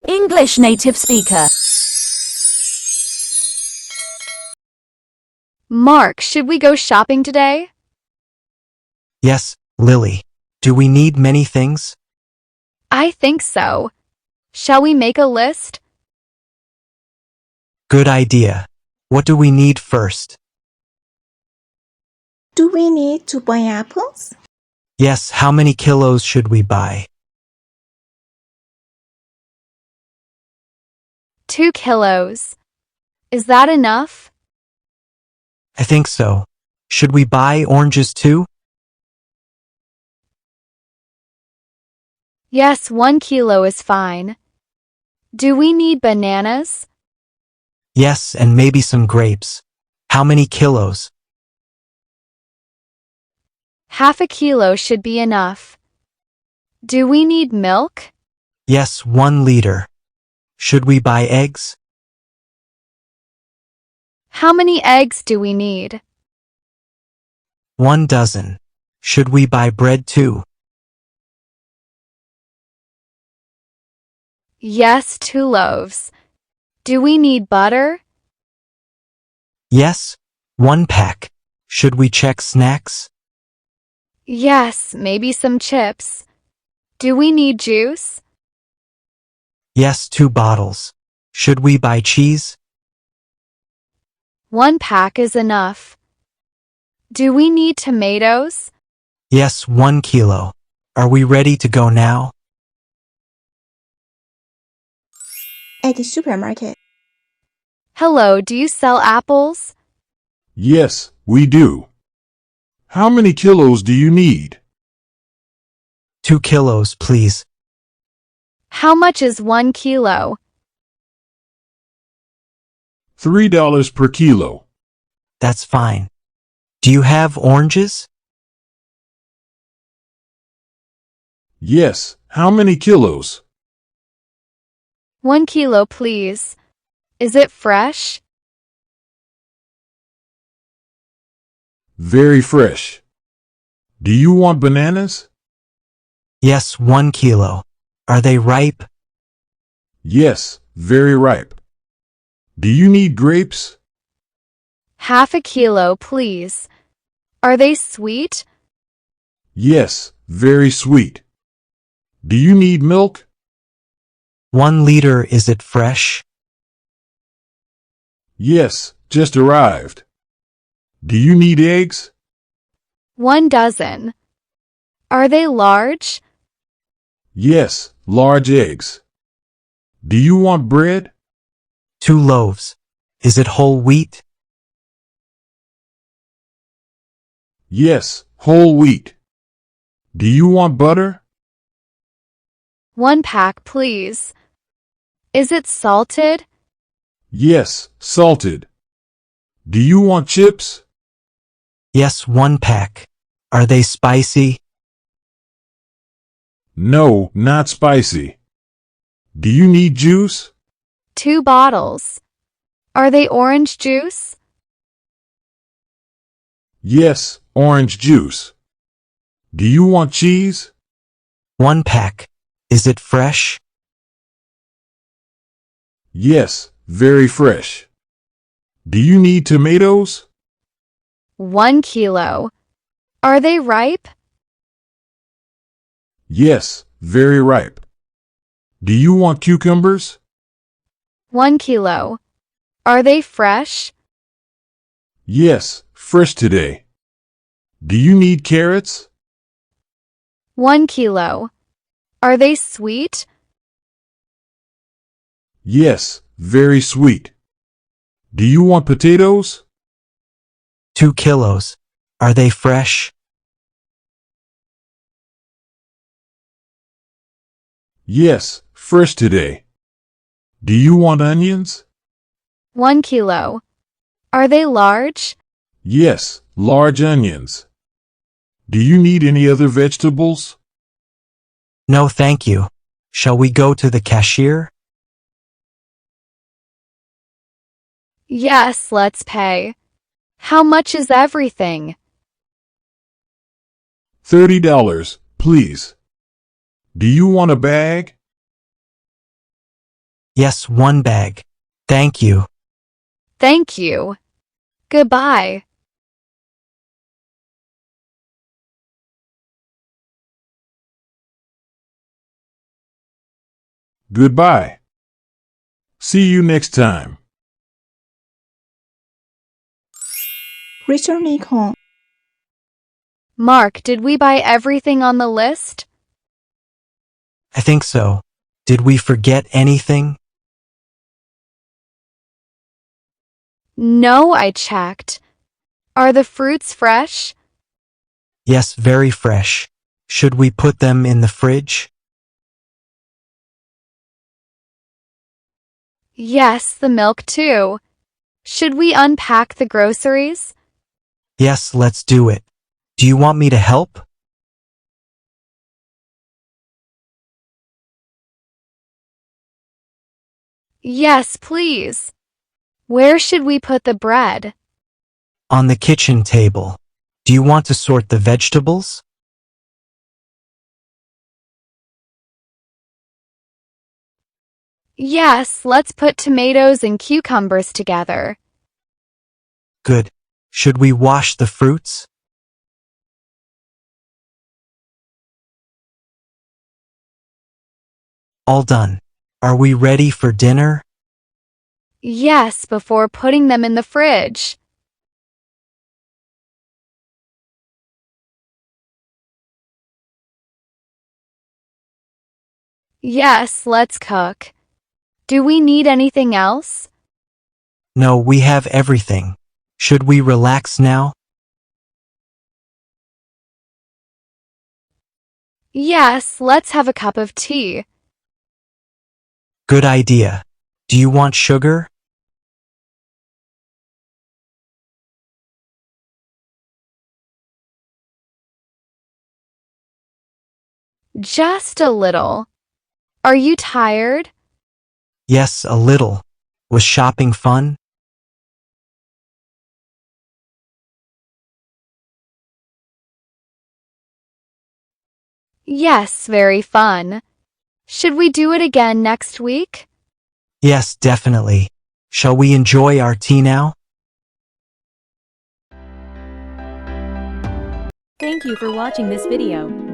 English native speaker. Mark, should we go shopping today? Yes, Lily. Do we need many things? I think so. Shall we make a list? Good idea. What do we need first? Do we need to buy apples? Yes, how many kilos should we buy? 2 kilos. Is that enough? I think so. Should we buy oranges too? Yes, 1 kilo is fine. Do we need bananas? Yes, and maybe some grapes. How many kilos? Half a kilo should be enough. Do we need milk? Yes, 1 liter. Should we buy eggs? How many eggs do we need? 1 dozen. Should we buy bread too? Yes, 2 loaves. Do we need butter? Yes, 1 pack. Should we check snacks? Yes, maybe some chips. Do we need juice? Yes, 2 bottles. Should we buy cheese? 1 pack is enough. Do we need tomatoes? Yes, 1 kilo. Are we ready to go now? At the supermarket. Hello, do you sell apples? Yes, we do. How many kilos do you need? 2 kilos, please. How much is 1 kilo? $3 per kilo. That's fine. Do you have oranges? Yes, how many kilos? 1 kilo, please. Is it fresh? Very fresh. Do you want bananas? Yes, 1 kilo. Are they ripe? Yes, very ripe. Do you need grapes? Half a kilo, please. Are they sweet? Yes, very sweet. Do you need milk? 1 liter, is it fresh? Yes, just arrived. Do you need eggs? 1 dozen. Are they large? Yes, large eggs. Do you want bread? 2 loaves. Is it whole wheat? Yes, whole wheat. Do you want butter? 1 pack, please. Is it salted? Yes, salted. Do you want chips? Yes, 1 pack. Are they spicy? No, not spicy. Do you need juice? 2 bottles. Are they orange juice? Yes, orange juice. Do you want cheese? 1 pack. Is it fresh? Yes, very fresh. Do you need tomatoes? 1 kilo. Are they ripe? Yes, very ripe. Do you want cucumbers? 1 kilo. Are they fresh? Yes, fresh today. Do you need carrots? 1 kilo. Are they sweet? Yes, very sweet. Do you want potatoes? 2 kilos. Are they fresh? Yes, fresh today. Do you want onions? 1 kilo. Are they large? Yes, large onions. Do you need any other vegetables? No, thank you. Shall we go to the cashier? Yes, let's pay. How much is everything? $30, please. Do you want a bag? Yes, 1 bag. Thank you. Thank you. Goodbye. Goodbye. See you next time. Returning home. Mark, did we buy everything on the list? I think so. Did we forget anything? No, I checked. Are the fruits fresh? Yes, very fresh. Should we put them in the fridge? Yes, the milk too. Should we unpack the groceries? Yes, let's do it. Do you want me to help? Yes, please. Where should we put the bread? On the kitchen table. Do you want to sort the vegetables? Yes, let's put tomatoes and cucumbers together. Good. Should we wash the fruits? All done. Are we ready for dinner? Yes, before putting them in the fridge. Yes, let's cook. Do we need anything else? No, we have everything. Should we relax now? Yes, let's have a cup of tea. Good idea. Do you want sugar? Just a little. Are you tired? Yes, a little. Was shopping fun? Yes, very fun. Should we do it again next week? Yes, definitely. Shall we enjoy our tea now? Thank you for watching this video.